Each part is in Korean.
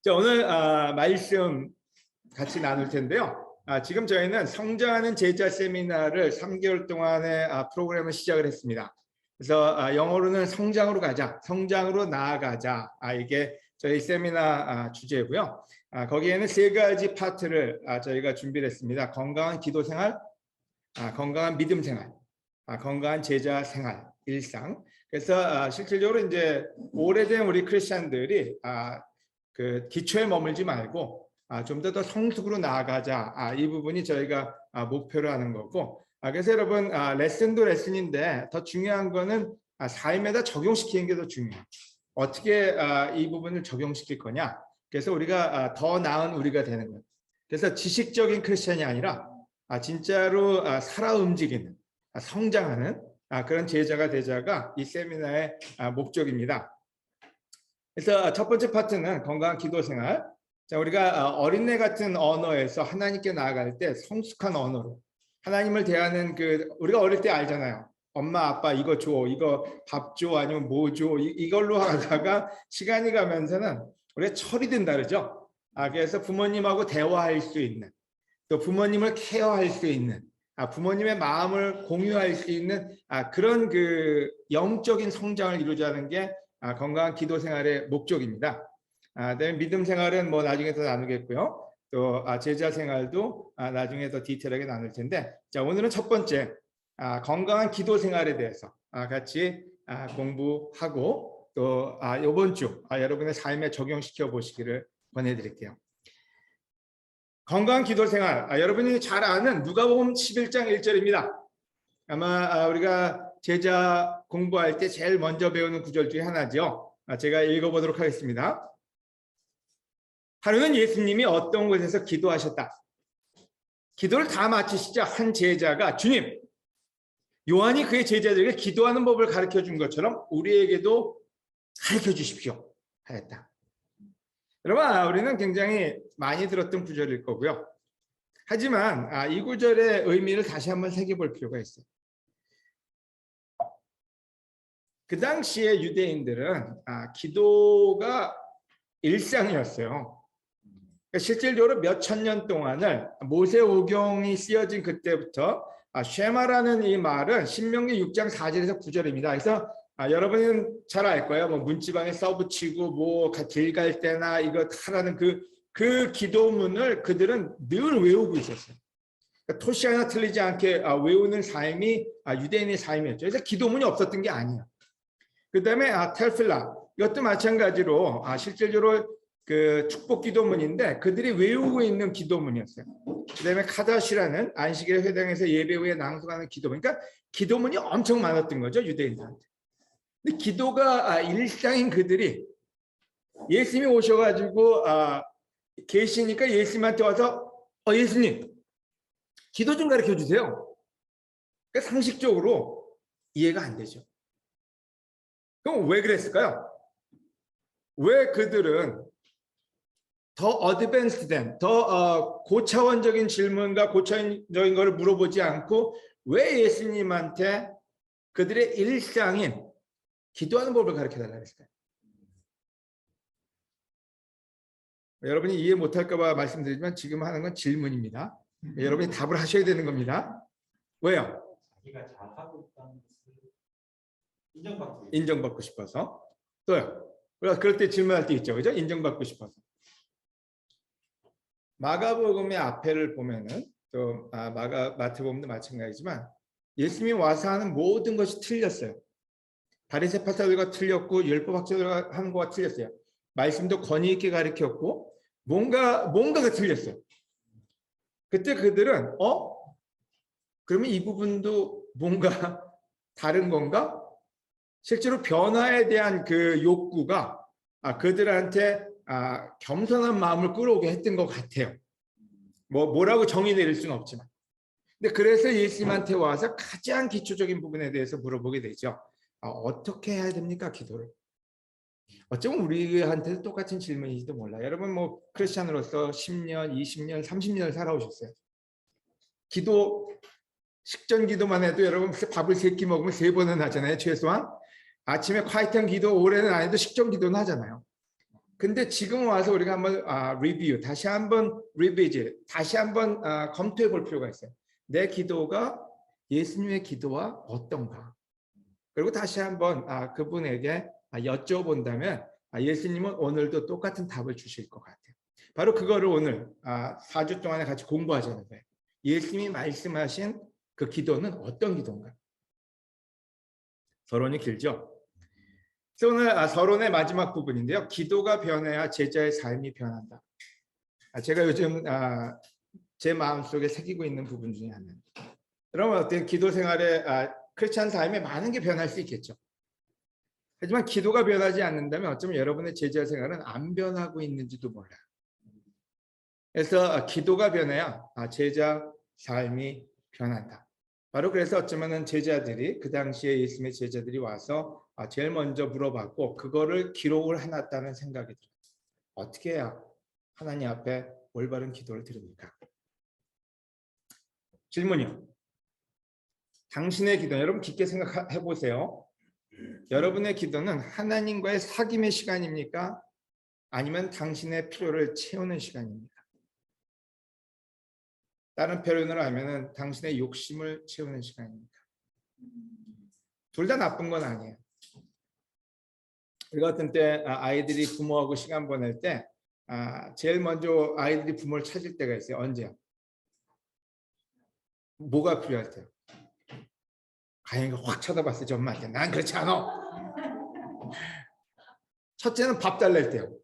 자, 오늘 말씀 같이 나눌 텐데요. 지금 저희는 성장하는 제자 세미나를 3개월 동안의 프로그램을 시작을 했습니다. 그래서 영어로는 성장으로 가자, 성장으로 나아가자, 이게 저희 세미나 주제고요. 거기에는 3가지 파트를 저희가 준비를 했습니다. 건강한 기도 생활, 건강한 믿음 생활, 건강한 제자 생활, 일상. 그래서 실질적으로 이제 오래된 우리 크리스찬들이 그 기초에 머물지 말고 좀 더 성숙으로 나아가자. 이 부분이 저희가 목표로 하는 거고. 그래서 여러분 레슨도 레슨인데 더 중요한 거는 삶에다 적용시키는 게 더 중요해요. 어떻게 이 부분을 적용시킬 거냐. 그래서 우리가 더 나은 우리가 되는 거예요. 그래서 지식적인 크리스찬이 아니라 진짜로 살아 움직이는 성장하는 그런 제자가 되자가 이 세미나의 목적입니다. 그래서 첫 번째 파트는 건강한 기도 생활. 자, 우리가 어린애 같은 언어에서 하나님께 나아갈 때 성숙한 언어로 하나님을 대하는 우리가 어릴 때 알잖아요. 엄마, 아빠 이거 줘, 이거 밥 줘, 아니면 뭐 줘, 이걸로 하다가 시간이 가면서는 우리가 철이 든다 그러죠. 그래서 부모님하고 대화할 수 있는, 또 부모님을 케어할 수 있는, 부모님의 마음을 공유할 수 있는 그런 영적인 성장을 이루자는 게 건강한 기도 생활의 목적입니다. 믿음 생활은 뭐 나중에 더 나누겠고요. 또 제자 생활도 나중에 더 디테일하게 나눌 텐데, 자, 오늘은 첫 번째 건강한 기도 생활에 대해서 같이 공부하고 또 이번 주 여러분의 삶에 적용시켜 보시기를 권해드릴게요. 건강한 기도 생활, 여러분이 잘 아는 누가복음 11장 1절입니다. 아마 우리가 제자 공부할 때 제일 먼저 배우는 구절 중에 하나죠. 제가 읽어보도록 하겠습니다. 하루는 예수님이 어떤 곳에서 기도하셨다. 기도를 다 마치시자 한 제자가 주님, 요한이 그의 제자들에게 기도하는 법을 가르쳐 준 것처럼 우리에게도 가르쳐 주십시오 하였다. 여러분, 우리는 굉장히 많이 들었던 구절일 거고요. 하지만 이 구절의 의미를 다시 한번 새겨볼 필요가 있어요. 그 당시에 유대인들은 기도가 일상이었어요. 실질적으로 몇 천 년 동안을 모세오경이 쓰여진 그때부터 쉐마라는 이 말은 신명기 6장 4절에서 9절입니다. 그래서 여러분은 잘 알 거예요. 뭐 문지방에 써붙이고 뭐 길 갈 때나 이거 하라는 그 기도문을 그들은 늘 외우고 있었어요. 그러니까 토시 하나 틀리지 않게 외우는 삶이 유대인의 삶이었죠. 그래서 기도문이 없었던 게 아니에요. 그 다음에 텔필라, 이것도 마찬가지로 실질적으로 그 축복 기도문인데 그들이 외우고 있는 기도문이었어요. 그 다음에 카다시라는 안식일 회당에서 예배 후에 낭송하는 기도문. 그러니까 기도문이 엄청 많았던 거죠, 유대인들한테. 근데 기도가 일상인 그들이 예수님이 오셔가지고 계시니까 예수님한테 와서 예수님 기도 좀 가르쳐 주세요. 그러니까 상식적으로 이해가 안 되죠. 그럼 왜 그랬을까요? 왜 그들은 더 어드밴스된, 더 고차원적인 질문과 고차원적인 것을 물어보지 않고 왜 예수님한테 그들의 일상인 기도하는 법을 가르쳐달라고 했을까요? 여러분이 이해 못할까 봐 말씀드리지만 지금 하는 건 질문입니다. 여러분이 답을 하셔야 되는 겁니다. 왜요? 자기가 잘하고 있다는 것을 인정받고 싶어서. 또요. 그럴 때 질문할 때 있죠. 그죠? 인정받고 싶어서. 마가복음의 앞에를 보면은 또 마태복음도 마찬가지지만 예수님이 와서 하는 모든 것이 틀렸어요. 바리새 파사들과 틀렸고 율법 학자들과 하는 거와 틀렸어요. 말씀도 권위 있게 가르쳤고 뭔가가 틀렸어요. 그때 그들은 그러면 이 부분도 뭔가 다른 건가? 실제로 변화에 대한 그 욕구가 그들한테 겸손한 마음을 끌어오게 했던 것 같아요. 뭐라고 정의 내릴 수는 없지만. 근데 그래서 예수님한테 와서 가장 기초적인 부분에 대해서 물어보게 되죠. 어떻게 해야 됩니까, 기도를? 어쩌면 우리한테도 똑같은 질문인지도 몰라요. 여러분 뭐 크리스찬으로서 10년, 20년, 30년을 살아오셨어요. 기도, 식전 기도만 해도 여러분 밥을 3끼 먹으면 3번은 하잖아요, 최소한. 아침에 콰이트한 기도 올해는 안 해도 식전 기도는 하잖아요. 근데 지금 와서 우리가 한번 리뷰, 다시 한번 리비지, 다시 한번 검토해 볼 필요가 있어요. 내 기도가 예수님의 기도와 어떤가? 그리고 다시 한번 그분에게 여쭤본다면 예수님은 오늘도 똑같은 답을 주실 것 같아요. 바로 그거를 오늘 4주 동안에 같이 공부하자는 거예요. 예수님이 말씀하신 그 기도는 어떤 기도인가? 서론이 길죠? 그래서 오늘 서론의 마지막 부분인데요. 기도가 변해야 제자의 삶이 변한다. 제가 요즘 제 마음속에 새기고 있는 부분 중에 하나입니다. 여러분 어떻게 기도 생활에 크리스찬 삶에 많은 게 변할 수 있겠죠. 하지만 기도가 변하지 않는다면 어쩌면 여러분의 제자 생활은 안 변하고 있는지도 몰라요. 그래서 기도가 변해야 제자 삶이 변한다. 바로 그래서 어쩌면 제자들이 그 당시에 예수님의 제자들이 와서 제일 먼저 물어봤고 그거를 기록을 해놨다는 생각이 들어요. 어떻게 해야 하나님 앞에 올바른 기도를 드립니까? 질문이요. 당신의 기도, 여러분 깊게 생각해 보세요. 여러분의 기도는 하나님과의 사귐의 시간입니까? 아니면 당신의 필요를 채우는 시간입니까? 다른 표현으로 하면은 당신의 욕심을 채우는 시간입니까? 둘 다 나쁜 건 아니에요. 우리 같은 때 아이들이 부모하고 시간 보낼 때 제일 먼저 아이들이 부모를 찾을 때가 있어요. 언제요? 뭐가 필요할 때요? 가영이가 확 쳐다봤어요. 저 엄마한테. 난 그렇지 않아. 첫째는 밥 달랠 때요.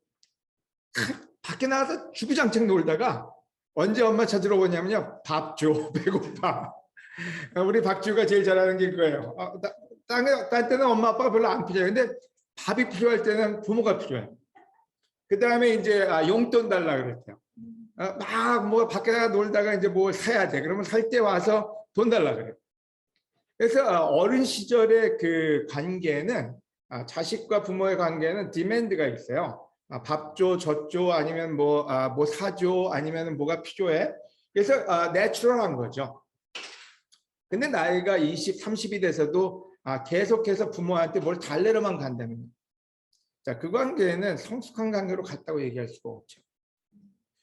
밖에 나가서 주구장창 놀다가 언제 엄마 찾으러 오냐면요. 밥 줘. 배고파. 우리 박주가 제일 잘하는 게 그거예요. 딴 때는 엄마 아빠가 별로 안 필요해요. 근데 밥이 필요할 때는 부모가 필요해요. 그 다음에 이제 용돈 달라 그랬대요. 막 뭐 밖에 나가 놀다가 이제 뭐 사야 돼. 그러면 살 때 와서 돈 달라 그래요. 그래서 어린 시절의 그 관계는 자식과 부모의 관계는 디맨드가 있어요. 밥 줘, 젖 줘, 아니면 뭐 사줘, 아니면 뭐가 필요해. 그래서 내추럴한 거죠. 근데 나이가 20, 30이 돼서도 계속해서 부모한테 뭘 달래러만 간다면 자, 그 관계는 성숙한 관계로 갔다고 얘기할 수가 없죠.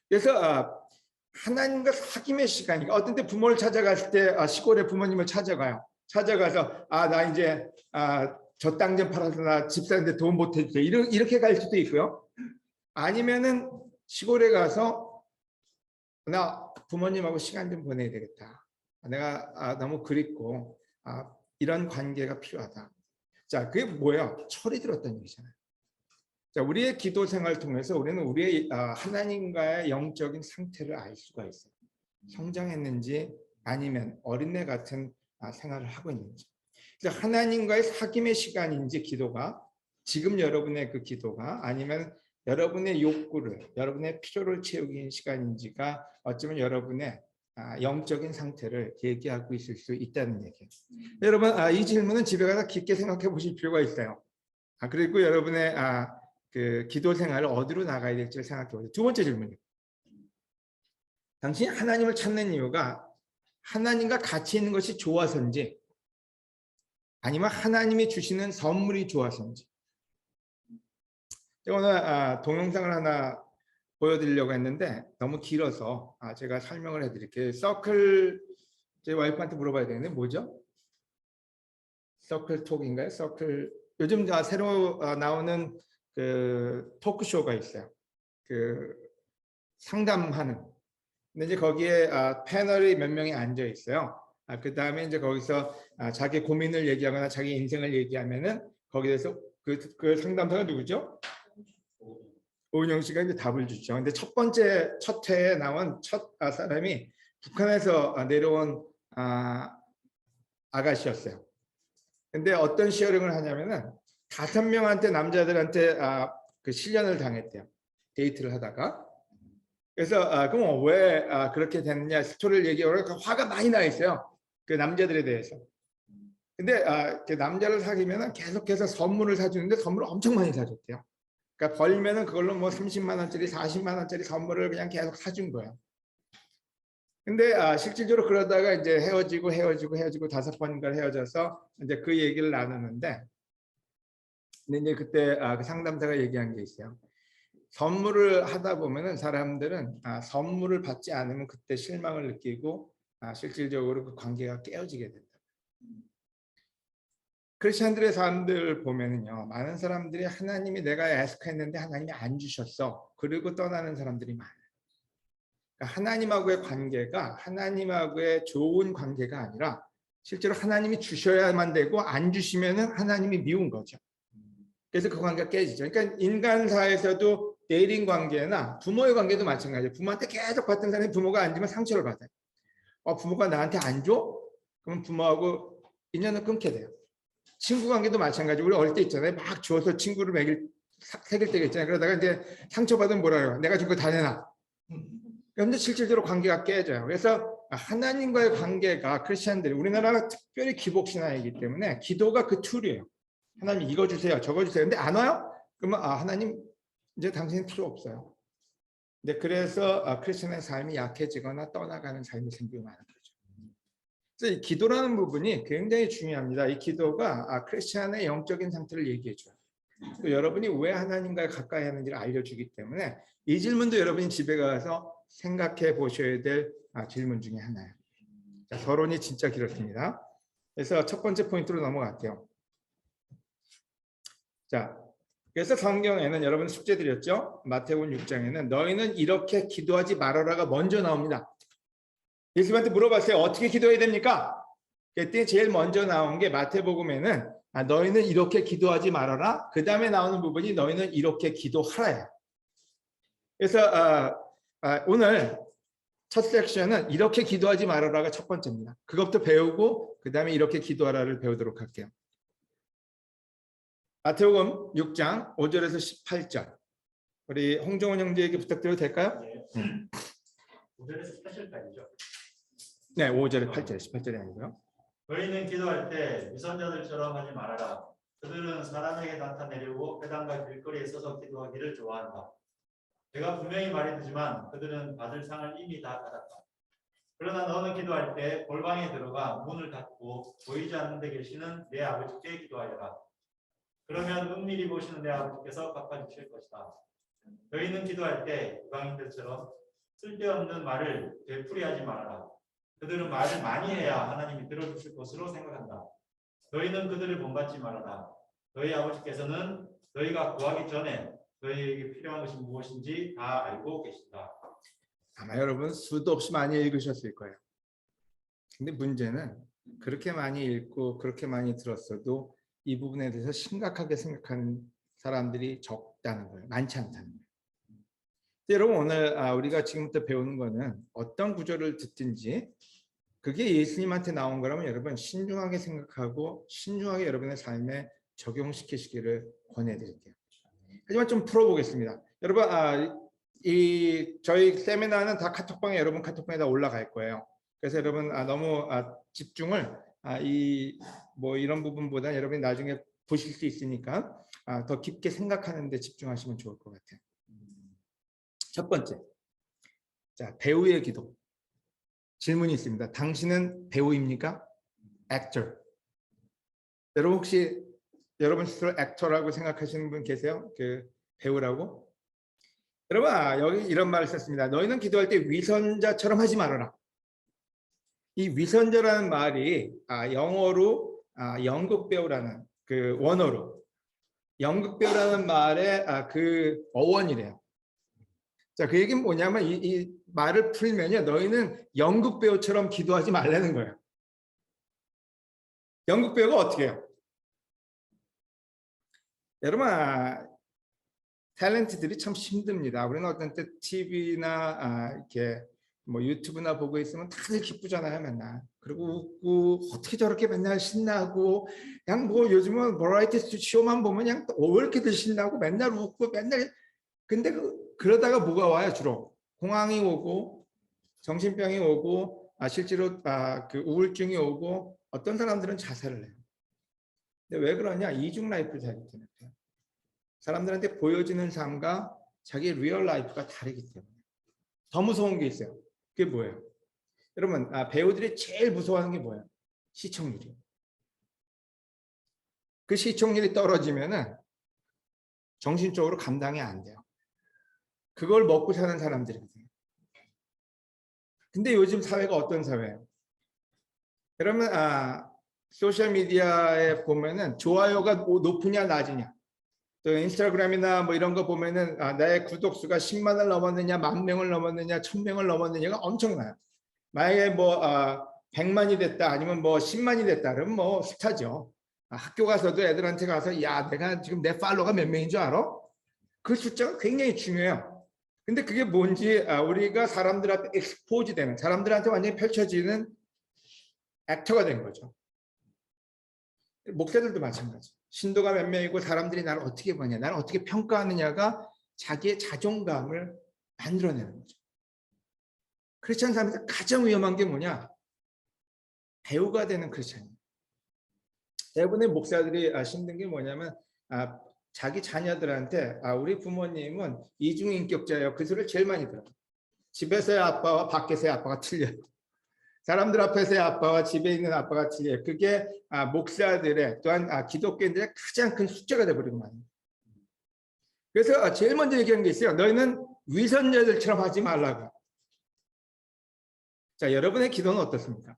그래서 하나님과 사귐의 시간이니까 어떤 때 부모를 찾아갔을 때 시골에 부모님을 찾아가요. 찾아가서 나 이제 저 땅 좀 팔아서 나 집 사는데 돈 보태주세요. 이렇게 갈 수도 있고요. 아니면은 시골에 가서 나 부모님하고 시간 좀 보내야 되겠다. 내가 너무 그립고 이런 관계가 필요하다. 자, 그게 뭐야? 철이 들었다는 얘기잖아요. 자, 우리의 기도 생활을 통해서 우리는 우리의 하나님과의 영적인 상태를 알 수가 있어요. 성장했는지 아니면 어린애 같은 생활을 하고 있는지. 그래서 하나님과의 사귐의 시간인지 기도가 지금 여러분의 그 기도가 아니면 여러분의 욕구를 여러분의 필요를 채우기 시간인지가 어쩌면 여러분의 영적인 상태를 얘기하고 있을 수 있다는 얘기예요. 여러분 이 질문은 집에 가서 깊게 생각해 보실 필요가 있어요. 그리고 여러분의 그 기도 생활을 어디로 나가야 될지를 생각해 보세요. 두 번째 질문이요. 당신이 하나님을 찾는 이유가 하나님과 같이 있는 것이 좋아서인지 아니면 하나님이 주시는 선물이 좋아서인지. 제가 오늘 동영상을 하나 보여드리려고 했는데 너무 길어서 제가 설명을 해드릴게요. 서클, 제 와이프한테 물어봐야 되는데 뭐죠? 서클 톡인가요? 서클, 요즘 새로 나오는 그 토크쇼가 있어요. 그 상담하는. 근데 이제 거기에 패널이 몇 명이 앉아 있어요. 그 다음에 이제 거기서 자기 고민을 얘기하거나 자기 인생을 얘기하면은 거기에서 그 상담사가 누구죠? 오은영 씨가 이제 답을 주죠. 근데 첫 회에 나온 첫 사람이 북한에서 내려온 아가씨였어요. 근데 어떤 시어링을 하냐면은 5명한테 남자들한테 그 실연을 당했대요. 데이트를 하다가. 그래서 그럼 왜 그렇게 됐느냐 스토리를 얘기하고 화가 많이 나 있어요. 그 남자들에 대해서. 근데 그 남자를 사귀면 계속해서 선물을 사주는데 선물을 엄청 많이 사줬대요. 그러니까 벌면은 그걸로 뭐 30만 원짜리, 40만 원짜리 선물을 그냥 계속 사준 거예요. 근데 실질적으로 그러다가 이제 헤어지고 5번인가 헤어져서 이제 그 얘기를 나누는데, 근데 이제 그때 그 상담사가 얘기한 게 있어요. 선물을 하다 보면은 사람들은 선물을 받지 않으면 그때 실망을 느끼고 실질적으로 그 관계가 깨어지게 된다. 크리스천들의 사람들 보면은요, 많은 사람들이 하나님이 내가 애석했는데 하나님이 안 주셨어. 그리고 떠나는 사람들이 많아요. 그러니까 하나님하고의 관계가 하나님하고의 좋은 관계가 아니라 실제로 하나님이 주셔야만 되고 안 주시면은 하나님이 미운 거죠. 그래서 그 관계가 깨지죠. 그러니까 인간사에서도 대인 관계나 부모의 관계도 마찬가지예요. 부모한테 계속 받던 사람이 부모가 안 주면 상처를 받아요. 부모가 나한테 안 줘? 그러면 부모하고 인연을 끊게 돼요. 친구 관계도 마찬가지고 우리 어릴 때 있잖아요. 막 줘서 친구를 사귈 때가 있잖아요. 그러다가 이제 상처받으면 뭐라 해요? 내가 준 거 다 내놔. 그런데 실질적으로 관계가 깨져요. 그래서 하나님과의 관계가 크리스천들이 우리나라가 특별히 기복신앙이기 때문에 기도가 그 툴이에요. 하나님 이거 주세요, 저거 주세요. 근데 안 와요? 그러면 하나님 이제 당신은 필요 없어요. 근데 그래서 크리스천의 삶이 약해지거나 떠나가는 삶이 생기고 마는 거죠. 그래서 이 기도라는 부분이 굉장히 중요합니다. 이 기도가 크리스천의 영적인 상태를 얘기해줘요. 또 여러분이 왜 하나님과 가까이 하는지를 알려주기 때문에 이 질문도 여러분이 집에 가서 생각해 보셔야 될 질문 중에 하나예요. 자, 서론이 진짜 길었습니다. 그래서 첫 번째 포인트로 넘어갈게요. 자, 그래서 성경에는 여러분 숙제 드렸죠? 마태복음 6장에는 너희는 이렇게 기도하지 말아라가 먼저 나옵니다. 예수님한테 물어봤어요. 어떻게 기도해야 됩니까? 그때 제일 먼저 나온 게 마태복음에는 너희는 이렇게 기도하지 말아라. 그 다음에 나오는 부분이 너희는 이렇게 기도하라예요. 그래서 오늘 첫 섹션은 이렇게 기도하지 말아라가 첫 번째입니다. 그것부터 배우고 그 다음에 이렇게 기도하라를 배우도록 할게요. 마태복음 6장 5절에서 18절. 우리 홍정원 형제에게 부탁드려도 될까요? 네. 5절에서 8절까지죠. 네, 5절에 8절, 18절이 아니고요. 너희는 기도할 때 위선자들처럼 하지 말아라. 그들은 사람에게 나타내려고 회당과 길거리에 서서 기도하기를 좋아한다. 내가 분명히 말해두지만 그들은 받을 상을 이미 다 받았다. 그러나 너는 기도할 때 골방에 들어가 문을 닫고 보이지 않는 데 계시는 내 아버지께 기도하여라. 그러면 은밀히 보시는 내 아버지께서 갚아주실 것이다. 너희는 기도할 때 이방인들처럼 쓸데없는 말을 되풀이하지 말아라. 그들은 말을 많이 해야 하나님이 들어주실 것으로 생각한다. 너희는 그들을 본받지 말아라. 너희 아버지께서는 너희가 구하기 전에 너희에게 필요한 것이 무엇인지 다 알고 계신다. 아마 여러분 수도 없이 많이 읽으셨을 거예요. 근데 문제는 그렇게 많이 읽고 그렇게 많이 들었어도 이 부분에 대해서 심각하게 생각하는 사람들이 적다는 거예요. 많지 않다는 거예요. 여러분 오늘 우리가 지금부터 배우는 거는 어떤 구절을 듣든지 그게 예수님한테 나온 거라면 여러분 신중하게 생각하고 신중하게 여러분의 삶에 적용시키시기를 권해드릴게요. 하지만 좀 풀어보겠습니다. 여러분 저희 세미나는 다 카톡방에 여러분 카톡방에 다 올라갈 거예요. 그래서 여러분 너무 집중을 이런 부분보다 여러분이 나중에 보실 수 있으니까 더 깊게 생각하는 데 집중하시면 좋을 것 같아요. 첫 번째, 자, 배우의 기도. 질문이 있습니다. 당신은 배우입니까? actor. 여러분 혹시 여러분 스스로 액터라고 생각하시는 분 계세요? 그 배우라고? 여러분 여기 이런 말을 썼습니다. 너희는 기도할 때 위선자처럼 하지 말아라. 이 위선자라는 말이 영어로 연극 배우라는 그 원어로 연극 배우라는 말의 그 어원이래요. 자, 그 얘기는 뭐냐면 이 말을 풀면요, 너희는 연극 배우처럼 기도하지 말라는 거예요. 연극 배우가 어떻게 해요? 여러분 탤런트들이 참 힘듭니다. 우리는 어떤 때 TV나 이렇게 뭐 유튜브나 보고 있으면 다들 기쁘잖아요, 맨날. 그리고 웃고 어떻게 저렇게 맨날 신나고 그냥 뭐 요즘은 버라이티 쇼만 보면 그냥 왜 이렇게들 신나고 맨날 웃고 맨날 근데 그러다가 뭐가 와요? 주로 공황이 오고 정신병이 오고 실제로 그 우울증이 오고 어떤 사람들은 자살을 해요. 근데 왜 그러냐? 이중 라이프를 살기 때문에. 사람들한테 보여지는 삶과 자기 리얼 라이프가 다르기 때문에. 더 무서운 게 있어요. 그게 뭐예요? 여러분 배우들이 제일 무서워하는 게 뭐예요? 시청률이에요. 그 시청률이 떨어지면은 정신적으로 감당이 안 돼요. 그걸 먹고 사는 사람들이거든요. 근데 요즘 사회가 어떤 사회예요? 그러면 소셜 미디어에 보면은 좋아요가 높으냐 낮으냐, 또 인스타그램이나 뭐 이런 거 보면은 나의 구독수가 10만을 넘었느냐, 10,000명을 넘었느냐, 1,000명을 넘었느냐가 엄청나요. 만약에 뭐 100만이 됐다, 아니면 뭐 10만이 됐다, 그러면 뭐 스타죠. 학교 가서도 애들한테 가서 야, 내가 지금 내 팔로워가 몇 명인 줄 알아? 그 숫자가 굉장히 중요해요. 근데 그게 뭔지 우리가 사람들 앞에 익스포즈 되는, 사람들한테 완전히 펼쳐지는 액터가 된 거죠. 목사들도 마찬가지. 신도가 몇 명이고 사람들이 나를 어떻게 보냐, 나를 어떻게 평가하느냐가 자기의 자존감을 만들어내는 거죠. 크리스찬 삶에서 가장 위험한 게 뭐냐? 배우가 되는 크리스찬이에요. 대부분의 목사들이 힘든 게 뭐냐면 자기 자녀들한테 우리 부모님은 이중인격자예요. 그 소리를 제일 많이 들어요. 집에서의 아빠와 밖에서의 아빠가 틀려요. 사람들 앞에서의 아빠와 집에 있는 아빠가 틀려요. 그게 목사들의 또한 기독교인들의 가장 큰 숙제가 되어버리고 말입니다. 그래서 제일 먼저 얘기하는 게 있어요. 너희는 위선자들처럼 하지 말라고. 자, 여러분의 기도는 어떻습니까?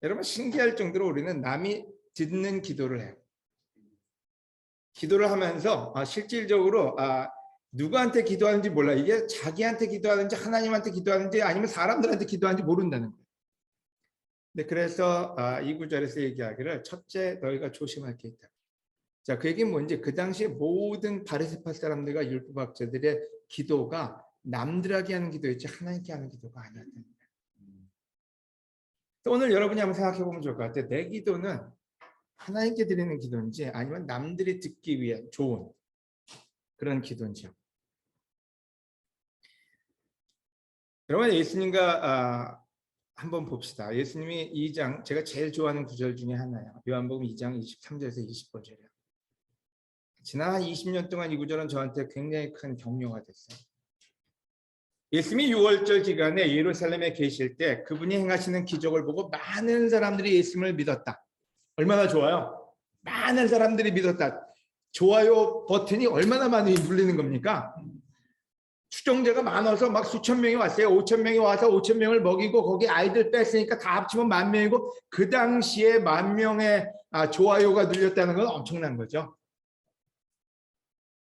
여러분 신기할 정도로 우리는 남이 듣는 기도를 해요. 기도를 하면서 실질적으로 누구한테 기도하는지 몰라. 이게 자기한테 기도하는지 하나님한테 기도하는지 아니면 사람들한테 기도하는지 모른다는 거예요. 네, 그래서 이 구절에서 얘기하기를 첫째 너희가 조심할 게 있다. 자, 그 얘기는 뭔지 그 당시에 모든 바리새파 사람들과 율법학자들의 기도가 남들에게 하는 기도였지 하나님께 하는 기도가 아니었다는 거예요. 오늘 여러분이 한번 생각해 보면 좋을 것 같아요. 내 기도는 하나님께 드리는 기도인지 아니면 남들이 듣기 위해 좋은 그런 기도인지요. 여러분 예수님과 한번 봅시다. 예수님이 2장, 제가 제일 좋아하는 구절 중에 하나예요. 요한복음 2장 23절에서 20절이에요. 지난 한 20년 동안 이 구절은 저한테 굉장히 큰 격려가 됐어요. 예수님이 6월절 기간에 예루살렘에 계실 때 그분이 행하시는 기적을 보고 많은 사람들이 예수님을 믿었다. 얼마나 좋아요? 많은 사람들이 믿었다. 좋아요 버튼이 얼마나 많이 눌리는 겁니까? 추종자가 많아서 막 수천 명이 왔어요. 5천 명이 와서 5천 명을 먹이고 거기 아이들 뺐으니까 다 합치면 10,000명이고 그 당시에 10,000명의 좋아요가 눌렸다는 건 엄청난 거죠.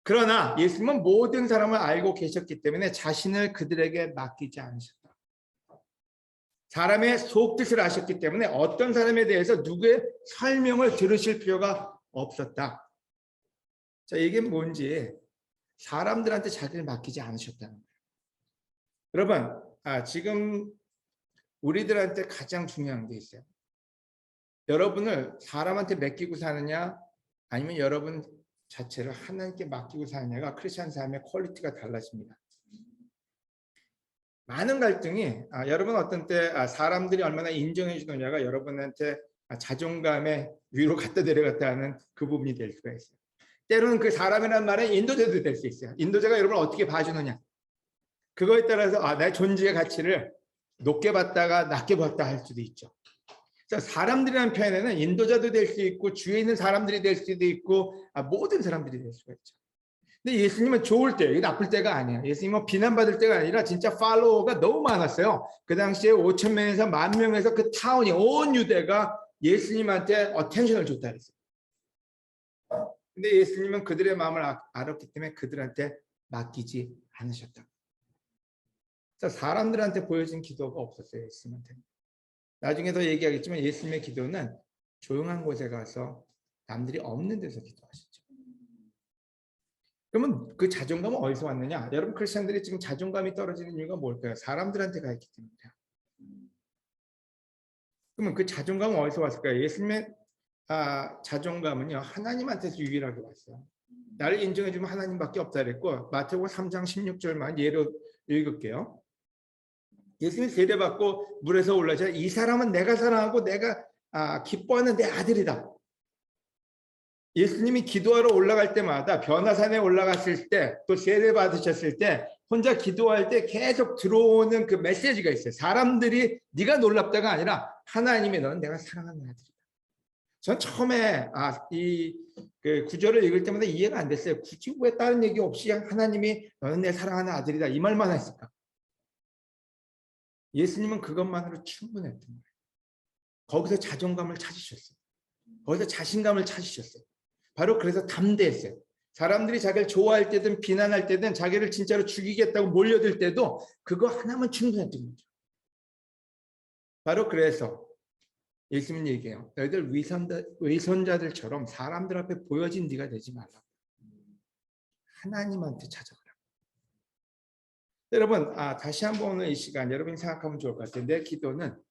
그러나 예수님은 모든 사람을 알고 계셨기 때문에 자신을 그들에게 맡기지 않으셨다. 사람의 속뜻을 아셨기 때문에 어떤 사람에 대해서 누구의 설명을 들으실 필요가 없었다. 자, 이게 뭔지 사람들한테 자기를 맡기지 않으셨다는 거예요. 여러분, 지금 우리들한테 가장 중요한 게 있어요. 여러분을 사람한테 맡기고 사느냐 아니면 여러분 자체를 하나님께 맡기고 사느냐가 크리스찬 삶의 퀄리티가 달라집니다. 많은 갈등이 여러분 어떤 때 사람들이 얼마나 인정해 주느냐가 여러분한테 자존감의 위로 갖다 내려갔다 하는 그 부분이 될 수가 있어요. 때로는 그 사람이라는 말은 인도자도 될 수 있어요. 인도자가 여러분을 어떻게 봐주느냐. 그거에 따라서 내 존재의 가치를 높게 봤다가 낮게 봤다 할 수도 있죠. 사람들이라는 표현에는 인도자도 될 수 있고 주위에 있는 사람들이 될 수도 있고 모든 사람들이 될 수가 있죠. 근데 예수님은 좋을 때, 이게 나쁠 때가 아니에요. 예수님은 비난받을 때가 아니라 진짜 팔로워가 너무 많았어요. 그 당시에 5,000명에서 10,000명에서 그 타운이 온 유대가 예수님한테 어텐션을 줬다 그랬어요. 근데 예수님은 그들의 마음을 알았기 때문에 그들한테 맡기지 않으셨다. 사람들한테 보여진 기도가 없었어요. 예수님한테. 나중에 더 얘기하겠지만 예수님의 기도는 조용한 곳에 가서 남들이 없는 데서 기도하셨죠. 그러면 그 자존감은 어디서 왔느냐? 여러분 크리스천들이 지금 자존감이 떨어지는 이유가 뭘까요? 사람들한테 가 있기 때문이에요. 그러면 그 자존감은 어디서 왔을까요? 예수님의 자존감은요 하나님한테서 유일하게 왔어요. 나를 인정해주면 하나님밖에 없다 그랬고 마태복음 3장 16절만 예로 읽을게요. 예수님이 세례받고 물에서 올라오자 이 사람은 내가 사랑하고 내가 기뻐하는 내 아들이다. 예수님이 기도하러 올라갈 때마다 변화산에 올라갔을 때 또 세례받으셨을 때 혼자 기도할 때 계속 들어오는 그 메시지가 있어요. 사람들이 네가 놀랍다가 아니라 하나님이 너는 내가 사랑하는 아들이다. 전 처음에 이 그 구절을 읽을 때마다 이해가 안 됐어요. 굳이 왜 다른 얘기 없이 하나님이 너는 내 사랑하는 아들이다 이 말만 했을까? 예수님은 그것만으로 충분했던 거예요. 거기서 자존감을 찾으셨어요. 거기서 자신감을 찾으셨어요. 바로 그래서 담대했어요. 사람들이 자기를 좋아할 때든 비난할 때든 자기를 진짜로 죽이겠다고 몰려들 때도 그거 하나만 충분했던 거죠. 바로 그래서 예수님 얘기해요. 너희들 위선자들처럼 사람들 앞에 보여진 네가 되지 말라. 하나님한테 찾아가라. 여러분, 다시 한번 오늘 이 시간 여러분이 생각하면 좋을 것 같아요. 내 기도는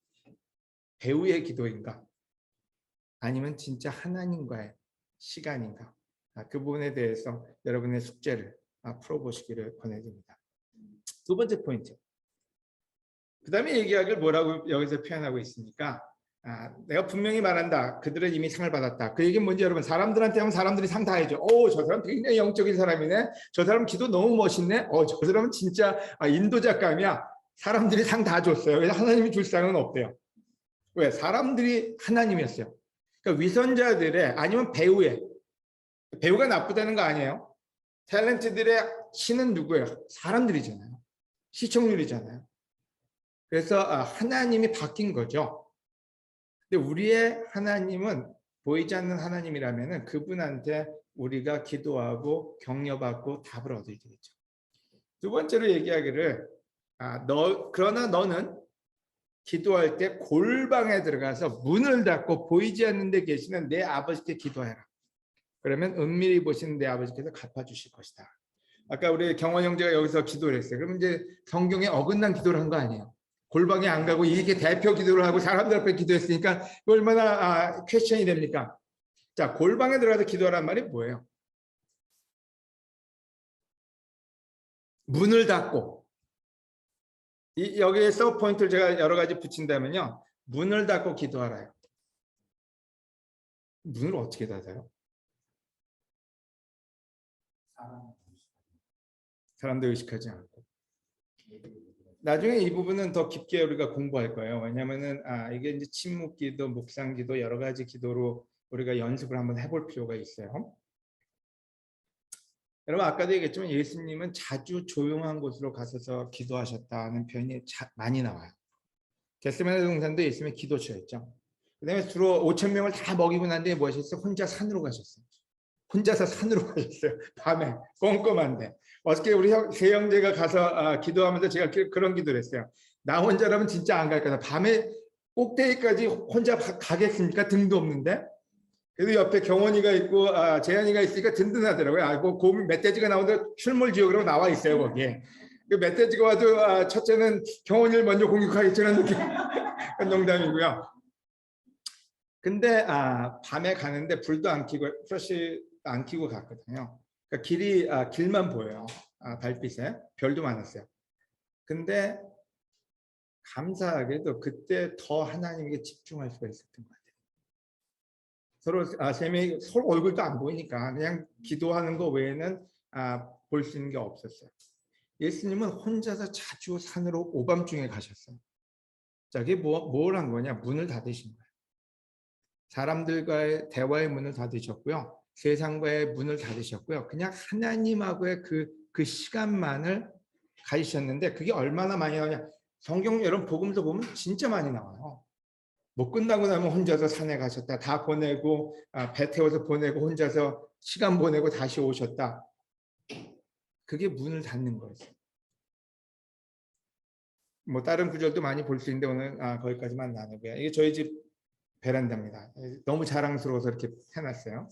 배우의 기도인가? 아니면 진짜 하나님과의 시간인가? 그 부분에 대해서 여러분의 숙제를 풀어보시기를 권해드립니다. 두 번째 포인트. 그 다음에 얘기하기를 뭐라고 여기서 표현하고 있습니까? 내가 분명히 말한다. 그들은 이미 상을 받았다. 그 얘기는 뭔지 여러분, 사람들한테 하면 사람들이 상 다 해줘. 저 사람 굉장히 영적인 사람이네. 저 사람 기도 너무 멋있네. 저 사람은 진짜 인도자감이야. 사람들이 상 다 줬어요. 그래서 하나님이 줄 상은 없대요. 왜? 사람들이 하나님이었어요. 그러니까 위선자들의 아니면 배우가 나쁘다는 거 아니에요. 탤런트들의 신은 누구예요? 사람들이잖아요. 시청률이잖아요. 그래서 하나님이 바뀐 거죠. 근데 우리의 하나님은 보이지 않는 하나님이라면 그분한테 우리가 기도하고 격려받고 답을 얻어야 되겠죠. 두 번째로 얘기하기를 그러나 너는 기도할 때 골방에 들어가서 문을 닫고 보이지 않는 데 계시는 내 아버지께 기도해라. 그러면 은밀히 보시는 내 아버지께서 갚아주실 것이다. 아까 우리 경원 형제가 여기서 기도를 했어요. 그러면 이제 성경에 어긋난 기도를 한 거 아니에요. 골방에 안 가고 이게 대표 기도를 하고 사람들 앞에 기도했으니까 얼마나 퀘스천이 됩니까? 자, 골방에 들어가서 기도하란 말이 뭐예요? 문을 닫고 여기에서 포인트를 제가 여러 가지 붙인다면요. 문을 닫고 기도하라요. 문을 어떻게 닫아요? 사람들 의식하지 않고. 나중에 이 부분은 더 깊게 우리가 공부할 거예요. 왜냐하면은 이게 이제 침묵기도, 묵상기도 여러 가지 기도로 우리가 연습을 한번 해볼 필요가 있어요. 여러분 아까도 얘기했지만 예수님은 자주 조용한 곳으로 가셔서 기도하셨다는 표현이 많이 나와요. 겟세마네 동산도 예수님의 기도처였죠. 그다음에 주로 5천 명을 다 먹이고 난 뒤에 뭐 하셨어요? 혼자 산으로 가셨어요. 혼자서 산으로 가셨어요. 밤에 꼼꼼한데. 어저께 우리 세 형제가 가서 기도하면서 제가 그런 기도를 했어요. 나 혼자라면 진짜 안 갈 거다. 밤에 꼭대기까지 혼자 가겠습니까? 등도 없는데. 그래도 옆에 경원이가 있고 재현이가 있으니까 든든하더라고요. 그 멧돼지가 나오는데 출몰 지역으로 나와 있어요. 거기에. 그 멧돼지가 와도 첫째는 경원이를 먼저 공격하겠지라는 느낌. 농담이고요. 근데 밤에 가는데 불도 안 켜고 플래시 안 켜고 갔거든요. 그러니까 길만 보여요. 달빛에 별도 많았어요. 근데 감사하게도 그때 더 하나님에게 집중할 수가 있었던 것 같아요. 서로 얼굴도 안 보이니까 그냥 기도하는 거 외에는 볼 수 있는 게 없었어요. 예수님은 혼자서 자주 산으로 오밤중에 가셨어요. 자, 이게 뭘 한 거냐? 문을 닫으신 거예요. 사람들과의 대화의 문을 닫으셨고요. 세상과의 문을 닫으셨고요. 그냥 하나님하고의 그 시간만을 가지셨는데 그게 얼마나 많이 나오냐. 성경 여러분 복음서 보면 진짜 많이 나와요. 못 끝나고 나면 혼자서 산에 가셨다. 다 보내고 배 태워서 보내고 혼자서 시간 보내고 다시 오셨다. 그게 문을 닫는 거였어요. 뭐 다른 구절도 많이 볼 수 있는데 오늘 거기까지만 나누고요. 이게 저희 집 베란다입니다. 너무 자랑스러워서 이렇게 해놨어요.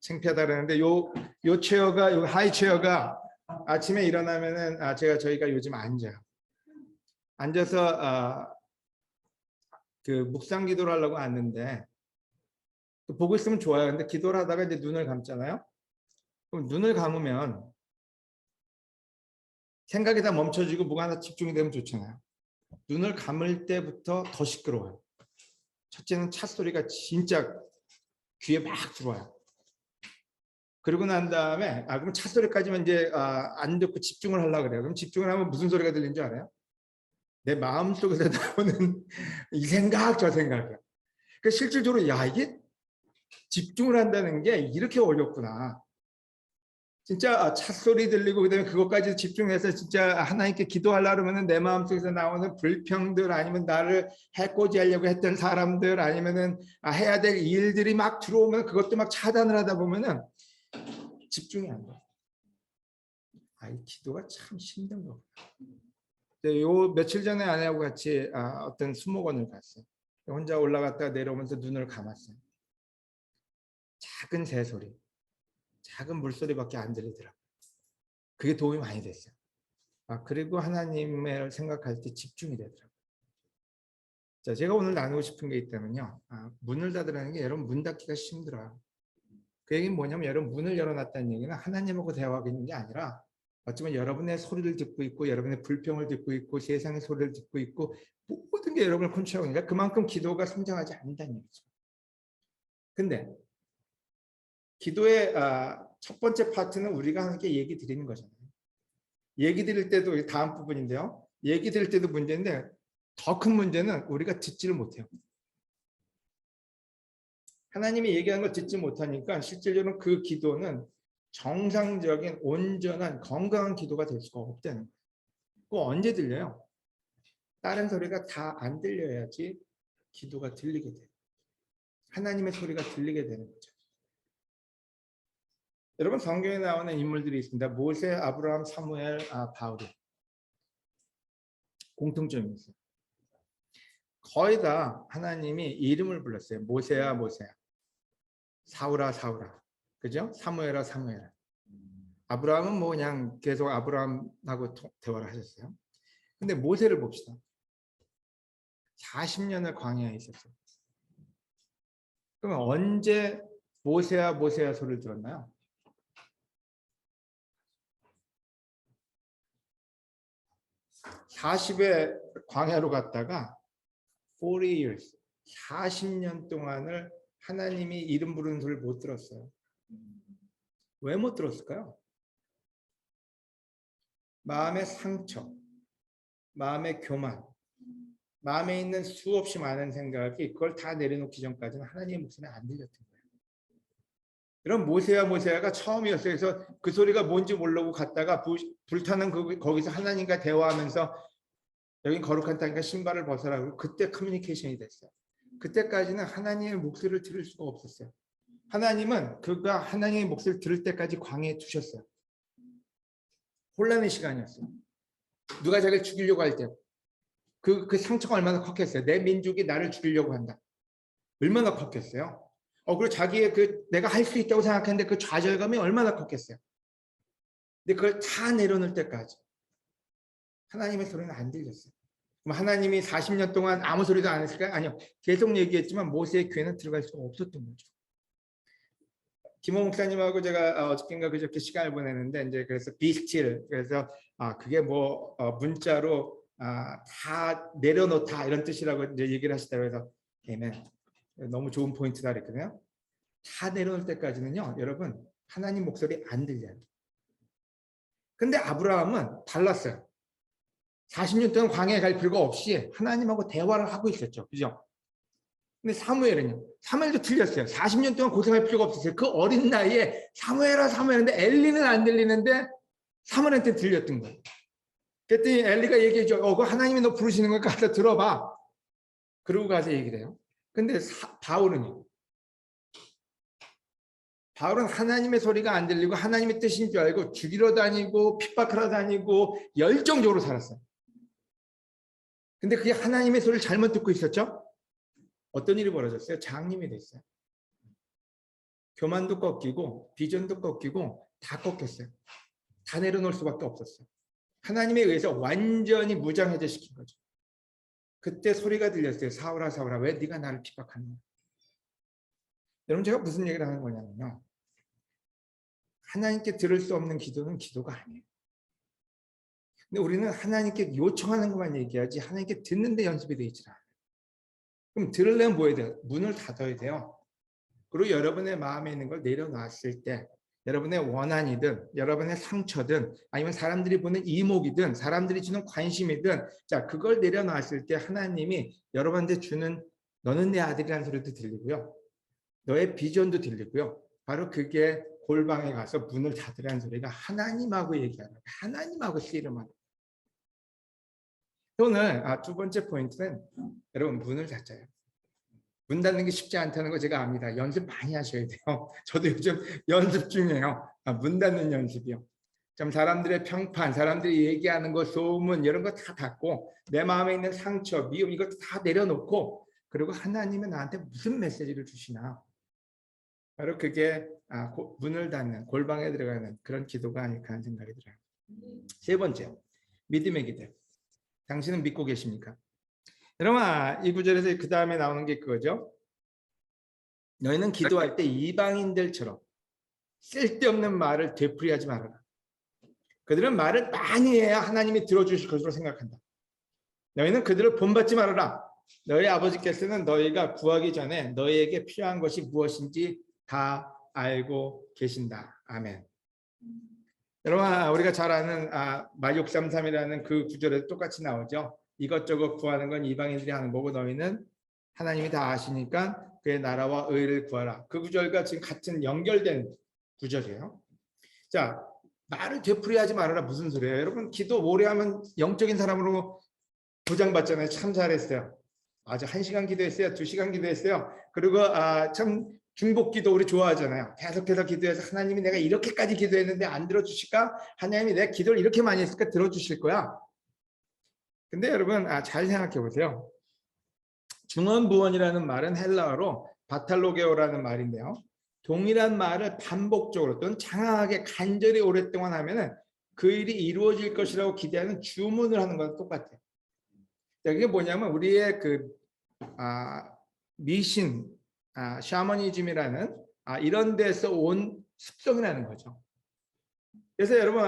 창피하다 그러는데 요 체어가 요 하이 체어가 아침에 일어나면은 저희가 요즘 앉아서 그 묵상 기도를 하려고 앉는데 보고 있으면 좋아요. 근데 기도를 하다가 이제 눈을 감잖아요. 그럼 눈을 감으면 생각이 다 멈춰지고 뭐가 하나 집중이 되면 좋잖아요. 눈을 감을 때부터 더 시끄러워요. 첫째는 차 소리가 진짜 귀에 막 들어와요. 그러고 난 다음에 그럼 차 소리까지만 이제 안 듣고 집중을 하려고 그래요. 그럼 집중을 하면 무슨 소리가 들리는 줄 알아요? 내 마음속에서 나오는 이 생각 저 생각이요. 그 실질적으로 야 이게 집중을 한다는 게 이렇게 어렵구나. 진짜 찻소리 들리고 그다음에 그것까지 집중해서 진짜 하나님께 기도하려고 하면은 내 마음속에서 나오는 불평들 아니면 나를 해코지하려고 했던 사람들 아니면은 해야 될 일들이 막 들어오면 그것도 막 차단을 하다 보면은 집중이 안 돼. 이 기도가 참 힘든 거구나. 요 며칠 전에 아내하고 같이 어떤 수목원을 갔어요. 혼자 올라갔다가 내려오면서 눈을 감았어요. 작은 새소리, 작은 물소리밖에 안 들리더라고요. 그게 도움이 많이 됐어요. 그리고 하나님을 생각할 때 집중이 되더라고요. 자, 제가 오늘 나누고 싶은 게 있다면요. 문을 닫으라는 게 여러분 문 닫기가 힘들어요. 그 얘기는 뭐냐면 여러분 문을 열어놨다는 얘기는 하나님하고 대화하고 있는 게 아니라 어쩌면 여러분의 소리를 듣고 있고 여러분의 불평을 듣고 있고 세상의 소리를 듣고 있고 모든 게 여러분을 컨트롤하고 있으니까 그만큼 기도가 성장하지 않는다는 얘기죠. 근데 기도의 첫 번째 파트는 우리가 함께 얘기 드리는 거잖아요. 얘기 드릴 때도 다음 부분인데요. 얘기 드릴 때도 문제인데 더 큰 문제는 우리가 듣지를 못해요. 하나님이 얘기하는 걸 듣지 못하니까 실질적으로 그 기도는 정상적인 온전한 건강한 기도가 될 수가 없다는 거예요. 그거 언제 들려요? 다른 소리가 다 안 들려야지 기도가 들리게 돼요. 하나님의 소리가 들리게 되는 거죠. 여러분 성경에 나오는 인물들이 있습니다. 모세, 아브라함, 사무엘, 바울. 공통점이 있어요. 거의 다 하나님이 이름을 불렀어요. 모세야, 모세야. 사울아, 사울아. 그죠? 사무엘아, 사무엘아. 아브라함은 뭐 그냥 계속 아브라함하고 대화를 하셨어요. 근데 모세를 봅시다. 40년을 광야에 있었어요. 그러면 언제 모세야, 모세야 소리를 들었나요? 40에 광야로 갔다가 40 years, 40년 동안을 하나님이 이름 부르는 소리를 못 들었어요. 왜 못 들었을까요? 마음의 상처, 마음의 교만, 마음에 있는 수없이 많은 생각이 그걸 다 내려놓기 전까지는 하나님의 목소리는 안 들렸던 거예요. 그럼 모세야 모세야가 처음이었어요. 그래서 그 소리가 뭔지 모르고 갔다가 불타는 거기서 하나님과 대화하면서 여긴 거룩한 땅이니까 신발을 벗으라고 그때 커뮤니케이션이 됐어요. 그때까지는 하나님의 목소리를 들을 수가 없었어요. 하나님은 그가 하나님의 목소리를 들을 때까지 광야에 두셨어요. 혼란의 시간이었어요. 누가 자기를 죽이려고 할 때 그 상처가 얼마나 컸겠어요. 내 민족이 나를 죽이려고 한다. 얼마나 컸겠어요. 그리고 자기의 내가 할 수 있다고 생각했는데 그 좌절감이 얼마나 컸겠어요. 근데 그걸 다 내려놓을 때까지 하나님의 소리는 안 들렸어요. 그럼 하나님이 40년 동안 아무 소리도 안 했을까요? 아니요. 계속 얘기했지만 모세의 귀에는 들어갈 수가 없었던 거죠. 김호 목사님하고 제가 어저께인가 그저께 시간을 보내는데 이제 그래서 be still, 그래서 그게 뭐 문자로 다 내려놓다 이런 뜻이라고 이제 얘기를 하시다고 해서 아멘. 너무 좋은 포인트다 그랬거든요. 다 내려놓을 때까지는요, 여러분 하나님 목소리 안 들려요. 근데 아브라함은 달랐어요. 40년 동안 광야에 갈 필요가 없이 하나님하고 대화를 하고 있었죠. 그죠? 근데 사무엘은요. 사무엘도 틀렸어요. 40년 동안 고생할 필요가 없었어요. 그 어린 나이에 사무엘아 사무엘인데 엘리는 안 들리는데 사무엘한테 들렸던 거예요. 그랬더니 엘리가 얘기해줘. 그거 하나님이 너 부르시는 거니까 가서 들어봐. 그러고 가서 얘기를 해요. 근데 바울은요. 바울은 하나님의 소리가 안 들리고 하나님의 뜻인 줄 알고 죽이러 다니고 핍박하러 다니고 열정적으로 살았어요. 근데 그게 하나님의 소리를 잘못 듣고 있었죠? 어떤 일이 벌어졌어요? 장님이 됐어요. 교만도 꺾이고 비전도 꺾이고 다 꺾였어요. 다 내려놓을 수밖에 없었어요. 하나님에 의해서 완전히 무장해제 시킨 거죠. 그때 소리가 들렸어요. 사울아 사울아 왜 네가 나를 핍박하느냐. 여러분 제가 무슨 얘기를 하는 거냐면요. 하나님께 들을 수 없는 기도는 기도가 아니에요. 근데 우리는 하나님께 요청하는 것만 얘기하지 하나님께 듣는데 연습이 되어 있지 않아요. 그럼 들으려면 뭐 해야 돼요? 문을 닫아야 돼요. 그리고 여러분의 마음에 있는 걸 내려놨을 때 여러분의 원한이든 여러분의 상처든 아니면 사람들이 보는 이목이든 사람들이 주는 관심이든 자 그걸 내려놨을 때 하나님이 여러분한테 주는 너는 내 아들이라는 소리도 들리고요. 너의 비전도 들리고요. 바로 그게 골방에 가서 문을 닫으라는 소리가 하나님하고 얘기하는 거예요. 하나님하고 씨름하는 거예요. 오늘 두 번째 포인트는 여러분 문을 닫자요. 문 닫는 게 쉽지 않다는 거 제가 압니다. 연습 많이 하셔야 돼요. 저도 요즘 연습 중이에요. 문 닫는 연습이요. 좀 사람들의 평판, 사람들이 얘기하는 거, 소문 이런 거 다 닫고 내 마음에 있는 상처, 미움 이것도 다 내려놓고 그리고 하나님은 나한테 무슨 메시지를 주시나 바로 그게 문을 닫는 골방에 들어가는 그런 기도가 아닐까 하는 생각이 들어요. 세 번째, 믿음의 기도. 당신은 믿고 계십니까? 여러분 이 구절에서 그 다음에 나오는 게 그거죠. 너희는 기도할 때 이방인들처럼 쓸데없는 말을 되풀이하지 말아라. 그들은 말을 많이 해야 하나님이 들어주실 것으로 생각한다. 너희는 그들을 본받지 말아라. 너희 아버지께서는 너희가 구하기 전에 너희에게 필요한 것이 무엇인지 다 알고 계신다. 아멘. 여러분 우리가 잘 아는 마 633이라는 그 구절에도 똑같이 나오죠. 이것저것 구하는 건 이방인들이 하는 거고 너희는 하나님이 다 아시니까 그의 나라와 의를 구하라. 그 구절과 지금 같은 연결된 구절이에요. 자, 말을 되풀이하지 말아라 무슨 소리예요? 여러분 기도 오래 하면 영적인 사람으로 보장받잖아요. 참 잘했어요. 아주 1시간 기도했어요. 2시간 기도했어요. 그리고 참 중복 기도 우리 좋아하잖아요. 계속해서 기도해서 하나님이 내가 이렇게까지 기도했는데 안 들어주실까? 하나님이 내 기도를 이렇게 많이 했을까? 들어주실 거야. 근데 여러분 잘 생각해 보세요. 중언부언이라는 말은 헬라어로 바탈로게오라는 말인데요. 동일한 말을 반복적으로 또는 장황하게 간절히 오랫동안 하면은 그 일이 이루어질 것이라고 기대하는 주문을 하는 것과 똑같아요. 이게 뭐냐면 우리의 그 미신, 샤머니즘이라는 이런 데서 온 습성이라는 거죠. 그래서 여러분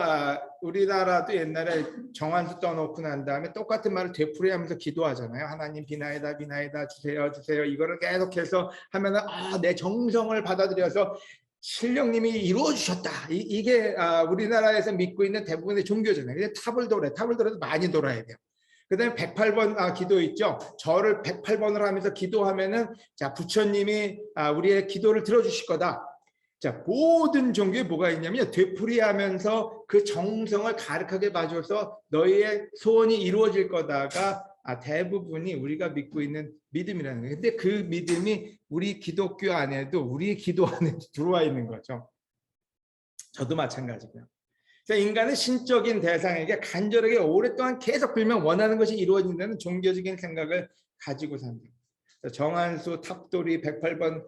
우리나라도 옛날에 정한수 떠놓고 난 다음에 똑같은 말을 되풀이하면서 기도하잖아요. 하나님 비나이다 비나이다 주세요 주세요 이거를 계속해서 하면은 내 정성을 받아들여서 신령님이 이루어 주셨다. 이게 우리나라에서 믿고 있는 대부분의 종교잖아요. 근데 탑을 돌아도 많이 돌아야 돼요. 그다음에 108번 기도 있죠. 절을 108번을 하면서 기도하면은 자 부처님이 우리의 기도를 들어주실 거다. 자, 모든 종교에 뭐가 있냐면 되풀이하면서 그 정성을 가득하게 봐줘서 너희의 소원이 이루어질 거다가 대부분이 우리가 믿고 있는 믿음이라는 거예요. 근데 그 믿음이 우리 기독교 안에도 우리 기도 안에 들어와 있는 거죠. 저도 마찬가지고요. 그래서 인간은 신적인 대상에게 간절하게 오랫동안 계속 빌면 원하는 것이 이루어진다는 종교적인 생각을 가지고 산다. 정한수 탑돌이 108번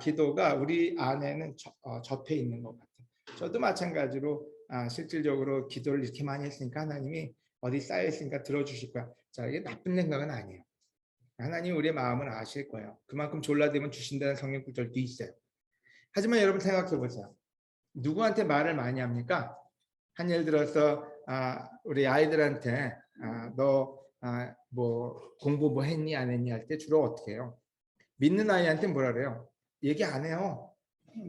기도가 우리 안에는 접해 있는 것 같아요. 저도 마찬가지로 실질적으로 기도를 이렇게 많이 했으니까 하나님이 어디 쌓여 있으니까 들어주실 거야. 자, 이게 나쁜 생각은 아니에요. 하나님 우리의 마음을 아실 거예요. 그만큼 졸라대면 주신다는 성경 구절도 있어요. 하지만 여러분 생각해 보세요. 누구한테 말을 많이 합니까? 한 예를 들어서 우리 아이들한테 너 뭐 공부 뭐 했니 안 했니 할 때 주로 어떻게 해요? 믿는 아이한테 뭐라 그래요? 얘기 안 해요.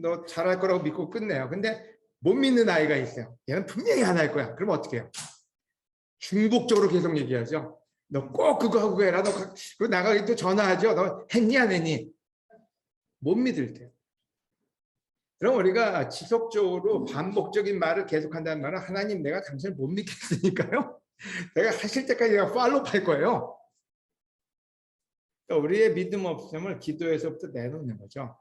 너 잘할 거라고 믿고 끝내요. 근데 못 믿는 아이가 있어요. 얘는 분명히 안 할 거야. 그럼 어떻게 해요? 중복적으로 계속 얘기하죠. 너 꼭 그거 하고 해라. 너 그리고 나가기 또 전화하죠. 너 했니 안 했니? 못 믿을 때. 그럼 우리가 지속적으로 반복적인 말을 계속한다는 말은 하나님 내가 당신을 못 믿겠으니까요. 내가 하실 때까지 내가 팔로우 할 거예요. 그러니까 우리의 믿음 없음을 기도에서부터 내놓는 거죠.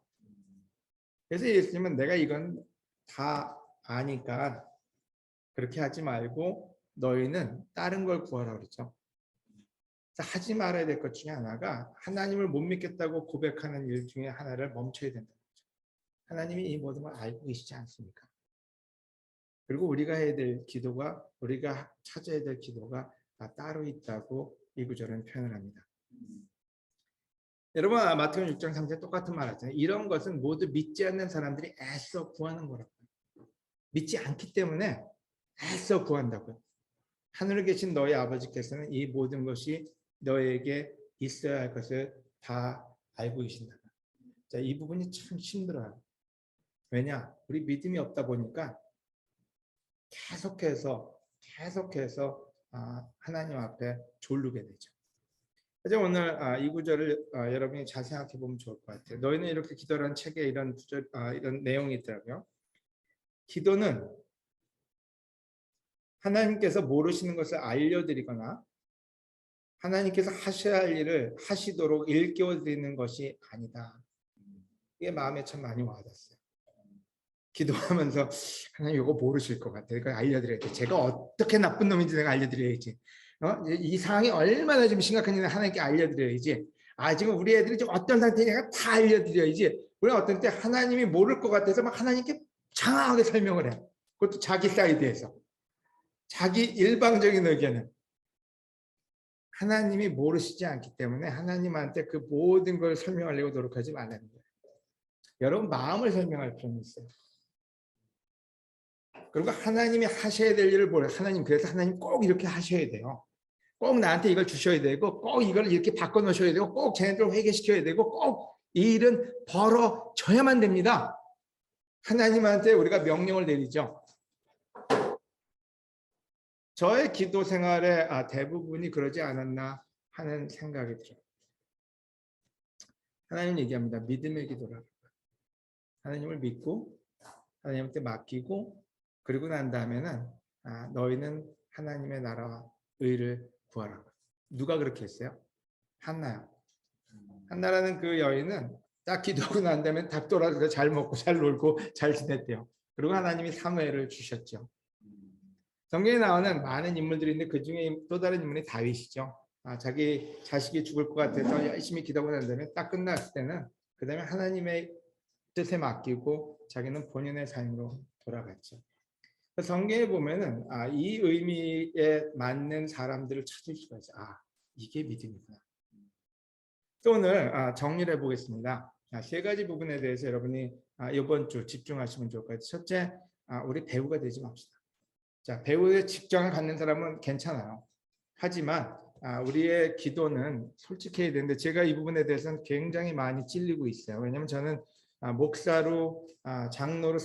그래서 예수님은 내가 이건 다 아니까 그렇게 하지 말고 너희는 다른 걸 구하라 그랬죠. 하지 말아야 될 것 중에 하나가 하나님을 못 믿겠다고 고백하는 일 중에 하나를 멈춰야 된다는 거죠. 하나님이 이 모든 걸 알고 계시지 않습니까? 그리고 우리가 해야 될 기도가 우리가 찾아야 될 기도가 따로 있다고 이 구절은 표현을 합니다. 여러분 마태복음 6장 3절 똑같은 말 하잖아요. 이런 것은 모두 믿지 않는 사람들이 애써 구하는 거라고요. 믿지 않기 때문에 애써 구한다고요. 하늘에 계신 너희 아버지께서는 이 모든 것이 너에게 있어야 할 것을 다 알고 계신다. 자, 이 부분이 참 힘들어요. 왜냐? 우리 믿음이 없다 보니까 계속해서 하나님 앞에 졸르게 되죠. 그래서 오늘 이 구절을 여러분이 잘 생각해 보면 좋을 것 같아요. 너희는 이렇게 기도라는 책에 이런 구절, 이런 내용이 있더라고요. 기도는 하나님께서 모르시는 것을 알려드리거나 하나님께서 하셔야 할 일을 하시도록 일깨워 드리는 것이 아니다. 이게 마음에 참 많이 와닿았어요. 기도하면서 하나님 이거 모르실 것 같아요. 그러니까 알려드려야지. 제가 어떻게 나쁜 놈인지 내가 알려드려야지. 이 상황이 얼마나 좀 심각한지 하나님께 알려드려야지. 지금 우리 애들이 좀 어떤 상태인가 다 알려드려야지. 우리는 어떤 때 하나님이 모를 것 같아서 막 하나님께 장황하게 설명을 해. 그것도 자기 사이드에서. 자기 일방적인 의견을. 하나님이 모르시지 않기 때문에 하나님한테 그 모든 걸 설명하려고 노력하지 말라는 거예요. 여러분 마음을 설명할 필요는 있어요. 그리고 하나님이 하셔야 될 일을 뭐래? 하나님 그래서 하나님 꼭 이렇게 하셔야 돼요. 꼭 나한테 이걸 주셔야 되고 꼭 이걸 이렇게 바꿔 놓으셔야 되고 꼭 쟤네들 회개시켜야 되고 꼭 이 일은 벌어져야만 됩니다. 하나님한테 우리가 명령을 내리죠. 저의 기도 생활의 대부분이 그러지 않았나 하는 생각이 들어요. 하나님 얘기합니다. 믿음의 기도라. 하나님을 믿고 하나님한테 맡기고 그리고 난 다음에는 너희는 하나님의 나라와 의를 구하라. 누가 그렇게 했어요? 한나요. 한나라는 그 여인은 딱 기도하고 난 다음에 닭 돌아서 잘 먹고 잘 놀고 잘 지냈대요. 그리고 하나님이 사무엘을 주셨죠. 성경에 나오는 많은 인물들이 있는데 그 중에 또 다른 인물이 다윗이죠. 자기 자식이 죽을 것 같아서 열심히 기도하고 난 다음에 딱 끝났을 때는 그 다음에 하나님의 뜻에 맡기고 자기는 본인의 삶으로 돌아갔죠. 성경에 보면은 이 의미에 맞는 사람들을 찾을 수가 있어요. 이게 믿음이구나. 또 오늘 정리를 해보겠습니다. 세 가지 부분에 대해서 여러분이 이번 주 집중하시면 좋을 것 같아요. 첫째, 우리 배우가 되지 맙시다. 자, 배우의 직장을 갖는 사람은 괜찮아요. 하지만 우리의 기도는 솔직해야 되는데 제가 이 부분에 대해서는 굉장히 많이 찔리고 있어요. 왜냐하면 저는 목사로 장로로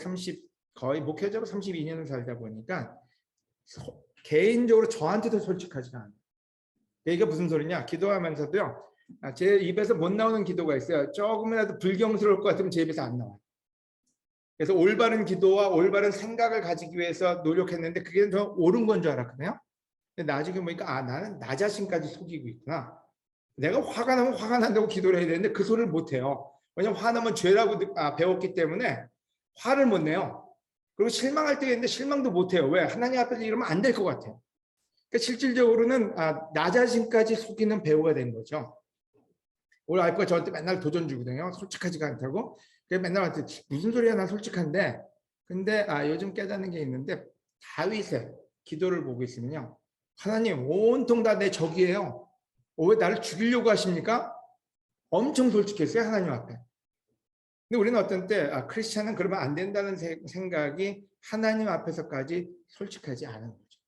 거의 목회자로 32년을 살다 보니까 개인적으로 저한테도 솔직하지가 않아요. 이게 무슨 소리냐? 기도하면서도요. 제 입에서 못 나오는 기도가 있어요. 조금이라도 불경스러울 것 같으면 제 입에서 안 나와요. 그래서 올바른 기도와 올바른 생각을 가지기 위해서 노력했는데 그게 더 옳은 건 줄 알았거든요. 근데 나중에 보니까 나는 나 자신까지 속이고 있구나. 내가 화가 나면 화가 난다고 기도를 해야 되는데 그 소리를 못 해요. 왜냐면 화나면 죄라고 배웠기 때문에 화를 못 내요. 그리고 실망할 때가 있는데 실망도 못 해요. 왜? 하나님 앞에서 이러면 안 될 것 같아요. 그러니까 실질적으로는 나 자신까지 속이는 배우가 된 거죠. 우리 와이프가 저한테 맨날 도전 주거든요. 솔직하지가 않다고. 그래서 맨날 한테 무슨 소리야 난 솔직한데. 근데 요즘 깨닫는 게 있는데 다윗의 기도를 보고 있으면요. 하나님 온통 다 내 적이에요. 왜 나를 죽이려고 하십니까? 엄청 솔직했어요. 하나님 앞에. 근데 우리는 어떤 때 크리스찬은 그러면 안 된다는 생각이 하나님 앞에서까지 솔직하지 않은 거죠.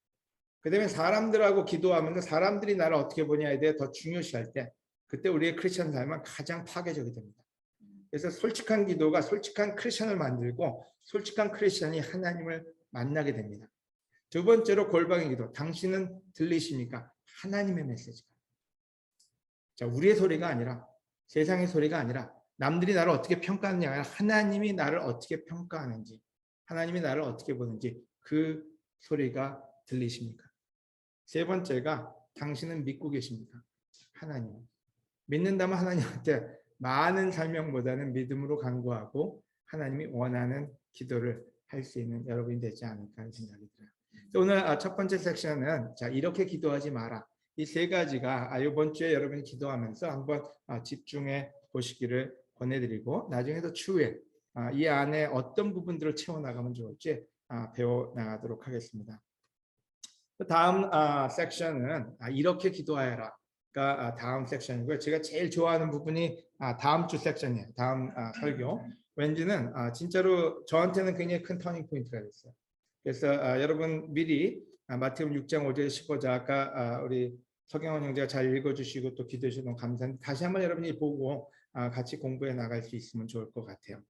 그다음에 사람들하고 기도하면서 사람들이 나를 어떻게 보냐에 대해 더 중요시할 때 그때 우리의 크리스천 삶은 가장 파괴적이 됩니다. 그래서 솔직한 기도가 솔직한 크리스천을 만들고 솔직한 크리스천이 하나님을 만나게 됩니다. 두 번째로 골방의 기도. 당신은 들리십니까? 하나님의 메시지가. 자, 우리의 소리가 아니라 세상의 소리가 아니라 남들이 나를 어떻게 평가하느냐가 아니라 하나님이 나를 어떻게 평가하는지 하나님이 나를 어떻게 보는지 그 소리가 들리십니까? 세 번째가 당신은 믿고 계십니까? 하나님. 믿는다면 하나님한테 많은 설명보다는 믿음으로 간구하고 하나님이 원하는 기도를 할 수 있는 여러분이 되지 않을까 하는 생각이 들어요. 오늘 첫 번째 섹션은 자 이렇게 기도하지 마라. 이 세 가지가 이번 주에 여러분이 기도하면서 한번 집중해 보시기를 권해드리고 나중에도 추후에 이 안에 어떤 부분들을 채워나가면 좋을지 배워 나가도록 하겠습니다. 다음 섹션은 이렇게 기도하여라가 다음 섹션이고요. 제가 제일 좋아하는 부분이 다음 주 섹션이에요. 다음 설교. 왠지는 진짜로 저한테는 굉장히 큰 터닝 포인트가 됐어요. 그래서 여러분 미리 마태복음 6장 5절 15절 아까 우리 서경원 형제가 잘 읽어주시고 또 기도해 주셔서 너무 감사합니다. 다시 한번 여러분이 보고 같이 공부해 나갈 수 있으면 좋을 것 같아요.